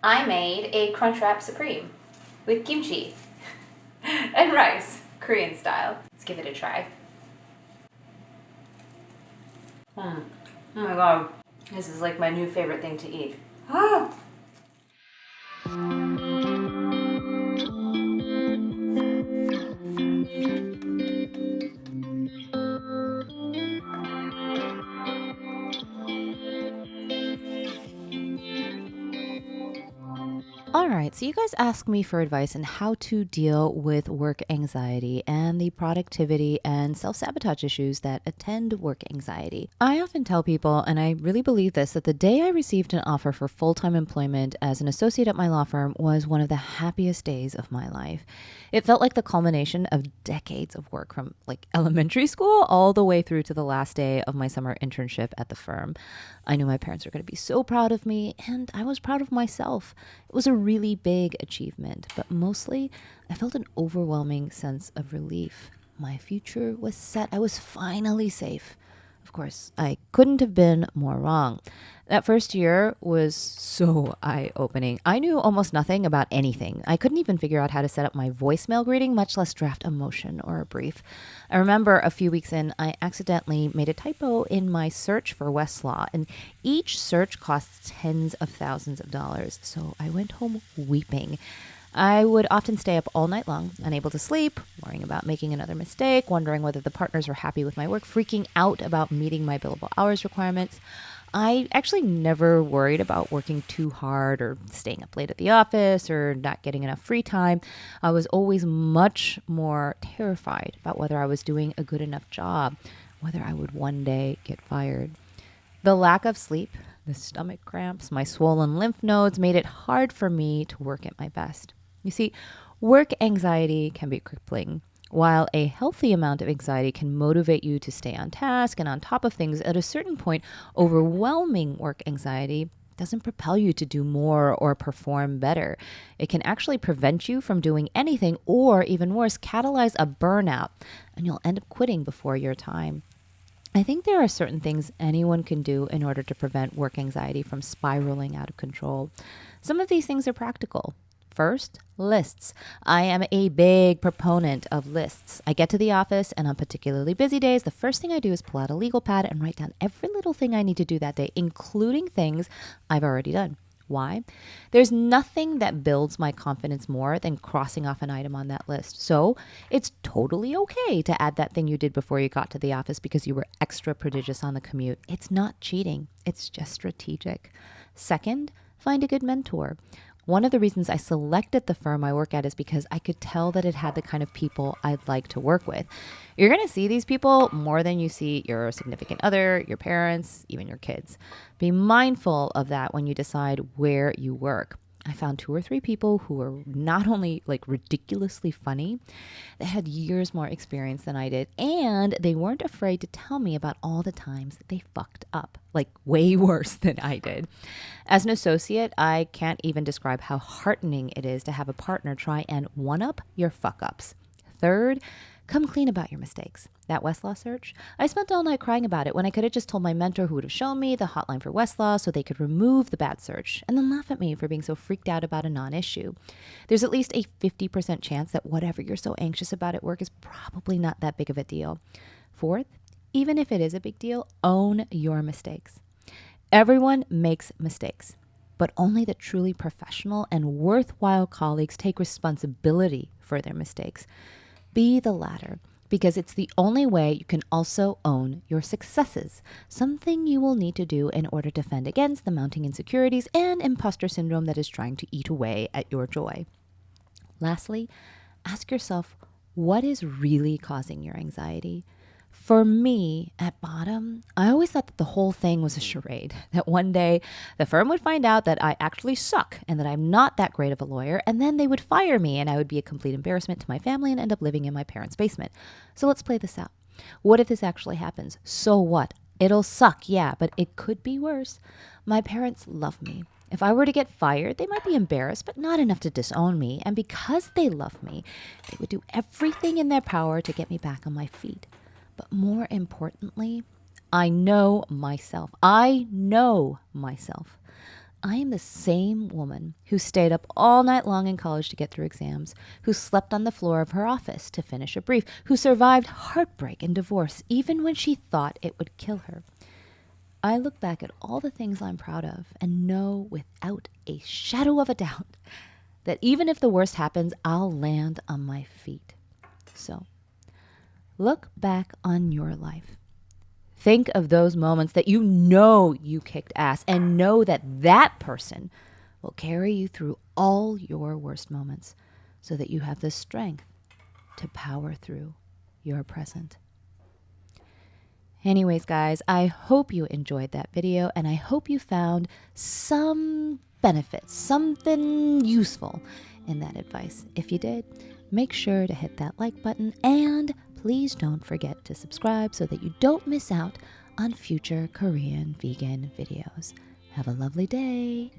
I made a Crunchwrap Supreme with kimchi and rice, Korean style. Let's give it a try. Oh my god, this is like my new favorite thing to eat. Ah! All right, so you guys asked me for advice on how to deal with work anxiety and the productivity and self sabotage issues that attend work anxiety. I often tell people, and I really believe this, that the day I received an offer for full time employment as an associate at my law firm was one of the happiest days of my life. It felt like the culmination of decades of work from like elementary school all the way through to the last day of my summer internship at the firm. I knew my parents were going to be so proud of me, and I was proud of myself. It was a really big achievement, but mostly I felt an overwhelming sense of relief. My future was set. I was finally safe. Of course, I couldn't have been more wrong. That first year was so eye-opening. I knew almost nothing about anything. I couldn't even figure out how to set up my voicemail greeting, much less draft a motion or a brief. I remember a few weeks in, I accidentally made a typo in my search for Westlaw, and each search costs tens of thousands of dollars. So I went home weeping. I would often stay up all night long, unable to sleep, worrying about making another mistake, wondering whether the partners were happy with my work, freaking out about meeting my billable hours requirements. I actually never worried about working too hard or staying up late at the office or not getting enough free time. I was always much more terrified about whether I was doing a good enough job, whether I would one day get fired. The lack of sleep, the stomach cramps, my swollen lymph nodes made it hard for me to work at my best. You see, work anxiety can be crippling. While a healthy amount of anxiety can motivate you to stay on task and on top of things, at a certain point, overwhelming work anxiety doesn't propel you to do more or perform better. It can actually prevent you from doing anything, or even worse, catalyze a burnout, and you'll end up quitting before your time. I think there are certain things anyone can do in order to prevent work anxiety from spiraling out of control. Some of these things are practical. First, lists. I am a big proponent of lists. I get to the office, and on particularly busy days, the first thing I do is pull out a legal pad and write down every little thing I need to do that day, including things I've already done. Why? There's nothing that builds my confidence more than crossing off an item on that list. So it's totally okay to add that thing you did before you got to the office because you were extra prodigious on the commute. It's not cheating. It's just strategic. Second, find a good mentor. One of the reasons I selected the firm I work at is because I could tell that it had the kind of people I'd like to work with. You're going to see these people more than you see your significant other, your parents, even your kids. Be mindful of that when you decide where you work. I found 2 or 3 people who were not only like ridiculously funny, they had years more experience than I did, and they weren't afraid to tell me about all the times that they fucked up, like way worse than I did. As an associate, I can't even describe how heartening it is to have a partner try and one-up your fuck-ups. Third, come clean about your mistakes. That Westlaw search, I spent all night crying about it when I could have just told my mentor who would have shown me the hotline for Westlaw so they could remove the bad search and then laugh at me for being so freaked out about a non-issue. There's at least a 50% chance that whatever you're so anxious about at work is probably not that big of a deal. Fourth, even if it is a big deal, own your mistakes. Everyone makes mistakes, but only the truly professional and worthwhile colleagues take responsibility for their mistakes. Be the latter, because it's the only way you can also own your successes, something you will need to do in order to fend against the mounting insecurities and imposter syndrome that is trying to eat away at your joy. Lastly, ask yourself, what is really causing your anxiety? For me, at bottom, I always thought that the whole thing was a charade, that one day the firm would find out that I actually suck and that I'm not that great of a lawyer, and then they would fire me and I would be a complete embarrassment to my family and end up living in my parents' basement. So let's play this out. What if this actually happens? So what? It'll suck, yeah, but it could be worse. My parents love me. If I were to get fired, they might be embarrassed, but not enough to disown me. And because they love me, they would do everything in their power to get me back on my feet. But more importantly, I know myself. I am the same woman who stayed up all night long in college to get through exams, who slept on the floor of her office to finish a brief, who survived heartbreak and divorce even when she thought it would kill her. I look back at all the things I'm proud of and know without a shadow of a doubt that even if the worst happens, I'll land on my feet. So, look back on your life. Think of those moments that you know you kicked ass and know that that person will carry you through all your worst moments so that you have the strength to power through your present. Anyways, guys, I hope you enjoyed that video and I hope you found some benefits, something useful in that advice. If you did, make sure to hit that like button and please don't forget to subscribe so that you don't miss out on future Korean vegan videos. Have a lovely day.